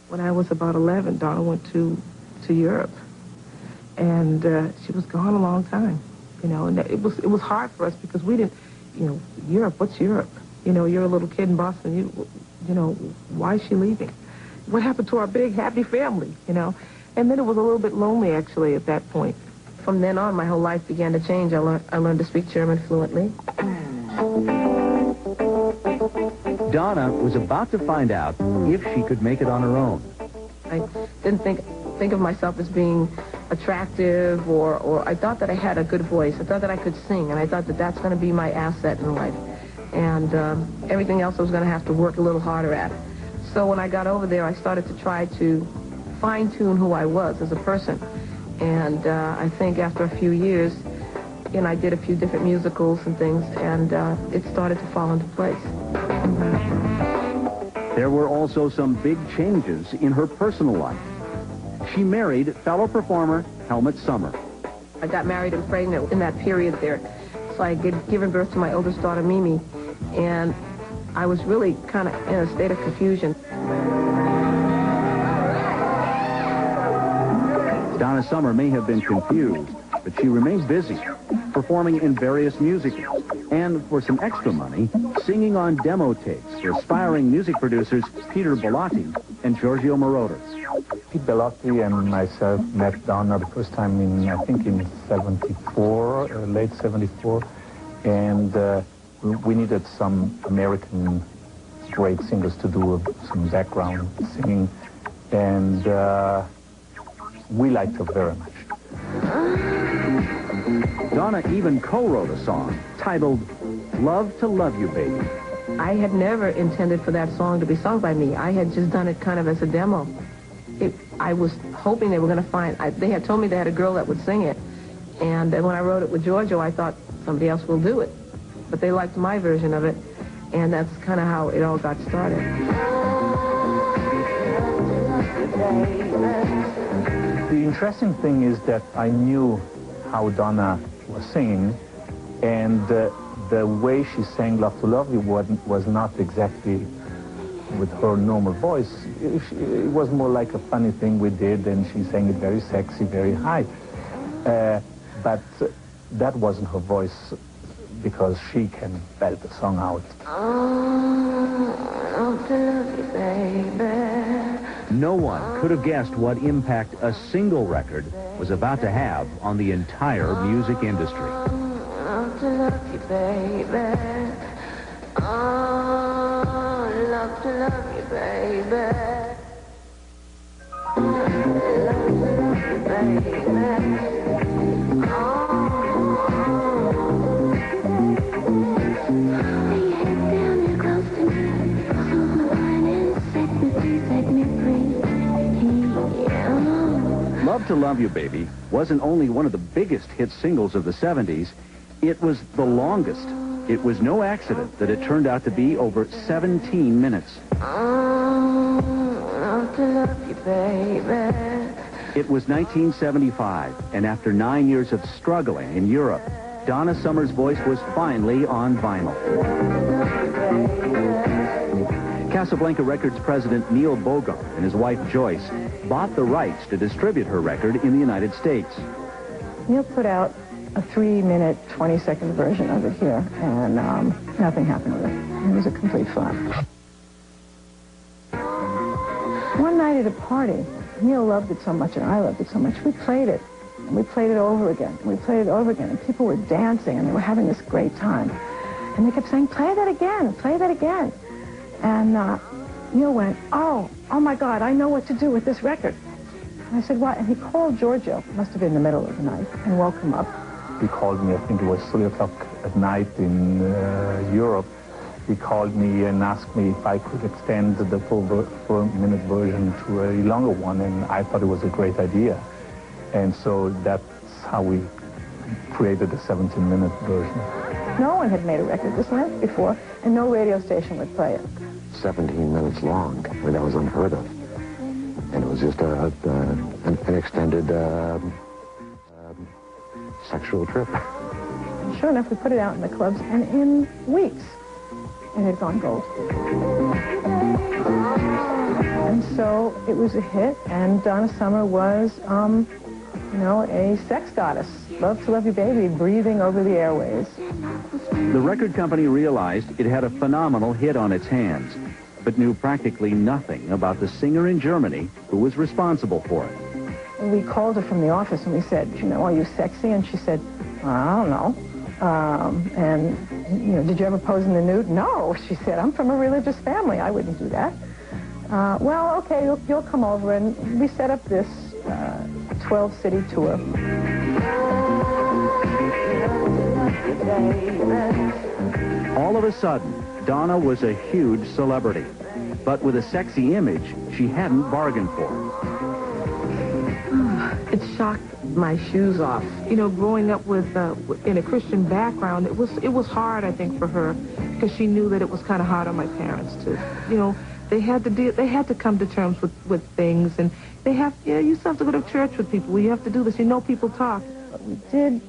When I was about 11, Donna went to Europe, and she was gone a long time, you know, and it was hard for us because we didn't, you know, Europe, what's Europe? You know, you're a little kid in Boston, you know, why is she leaving? What happened to our big, happy family, you know? And then it was a little bit lonely, actually, at that point. From then on, my whole life began to change. I learned to speak German fluently. Donna was about to find out if she could make it on her own. I didn't think of myself as being attractive, or I thought that I had a good voice. I thought that I could sing, and I thought that that's going to be my asset in life. And everything else I was going to have to work a little harder at. So when I got over there, I started to try to fine-tune who I was as a person. And I think after a few years, you know, I did a few different musicals and things, and it started to fall into place. There were also some big changes in her personal life. She married fellow performer Helmut Summer. I got married and pregnant in that period there. So I had given birth to my oldest daughter, Mimi, and I was really kind of in a state of confusion. Donna Summer may have been confused, but she remained busy, performing in various musicals, and for some extra money, singing on demo tapes for aspiring music producers Peter Bellotti and Giorgio Moroder. Pete Bellotti and myself met Donna the first time in, I think, in 74, late 74, and we needed some American great singers to do some background singing, and we liked her very much. Donna even co-wrote a song titled Love to Love You, Baby. I had never intended for that song to be sung by me. I had just done it kind of as a demo. I was hoping they were going to find, they had told me they had a girl that would sing it. And when I wrote it with Giorgio, I thought somebody else will do it. But they liked my version of it, and that's kind of how it all got started. The interesting thing is that I knew how Donna was singing, and the way she sang Love to Love You was not exactly with her normal voice. It was more like a funny thing we did, and she sang it very sexy, very high. But that wasn't her voice, because she can belt the song out. No one could have guessed what impact a single record was about to have on the entire music industry. Love to love you, baby. Oh, love to love you, baby. Love to love you, baby. Love to Love You, Baby wasn't only one of the biggest hit singles of the 70s, it was the longest. It was no accident that it turned out to be over 17 minutes. Love to love you, baby. It was 1975, and after 9 years of struggling in Europe, Donna Summer's voice was finally on vinyl. Casablanca Records president Neil Bogart and his wife Joyce bought the rights to distribute her record in the United States. Neil put out a 3-minute, 20-second version of it here, and nothing happened with it. It was a complete flop. One night at a party, Neil loved it so much and I loved it so much, we played it. And we played it over again. And we played it over again. And people were dancing and they were having this great time. And they kept saying, play that again, play that again. And Neil went, oh my God, I know what to do with this record. And I said, what? And he called Giorgio, must have been in the middle of the night, and woke him up. He called me, I think it was 3 o'clock at night in Europe. He called me and asked me if I could extend the full 4-minute version to a longer one, and I thought it was a great idea. And so that's how we created the 17-minute version. No one had made a record this length before, and no radio station would play it. 17 minutes long. I mean, that was unheard of. And it was just an extended sexual trip. And sure enough, we put it out in the clubs, and in weeks, it had gone gold. And And so it was a hit, and Donna Summer was, a sex goddess. Love to Love You Baby, breathing over the airways. The record company realized it had a phenomenal hit on its hands, but knew practically nothing about the singer in Germany who was responsible for it. We called her from the office and we said, are you sexy? And she said, I don't know. Did you ever pose in the nude? No, she said, I'm from a religious family. I wouldn't do that. Well, okay, you'll come over. And we set up this 12-city tour. All of a sudden, Donna was a huge celebrity, but with a sexy image she hadn't bargained for. It shocked my shoes off. Growing up with in a Christian background, it was hard, I think, for her, because she knew that it was kind of hard on my parents too. They had to come to terms with things, and you still have to go to church with people. You have to do this. People talk. But we did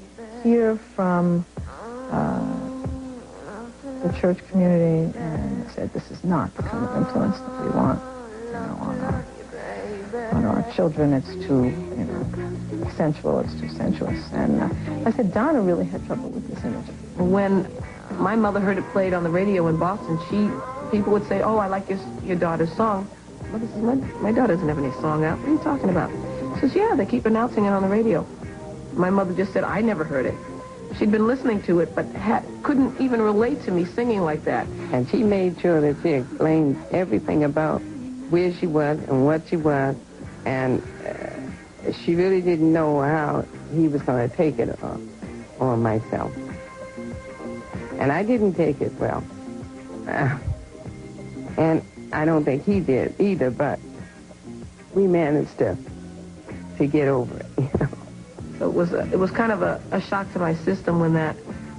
hear from the church community, and said this is not the kind of influence that we want on our children. It's too sensual, it's too sensuous. And I said, Donna really had trouble with this image. When my mother heard it played on the radio in Boston, people would say, oh, I like your daughter's song. Mother says, my daughter doesn't have any song out. What are you talking about? She says, yeah, they keep announcing it on the radio. My mother just said, I never heard it. She'd been listening to it, but couldn't even relate to me singing like that. And she made sure that she explained everything about where she was and what she was, and she really didn't know how he was going to take it on myself. And I didn't take it well. And I don't think he did either, but we managed to get over it. So it was kind of a shock to my system when that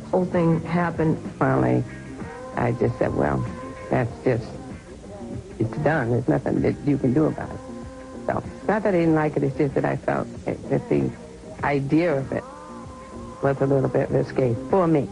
whole thing happened. Finally, I just said, well, it's done. There's nothing that you can do about it. So, not that I didn't like it, it's just that I felt that the idea of it was a little bit risque for me.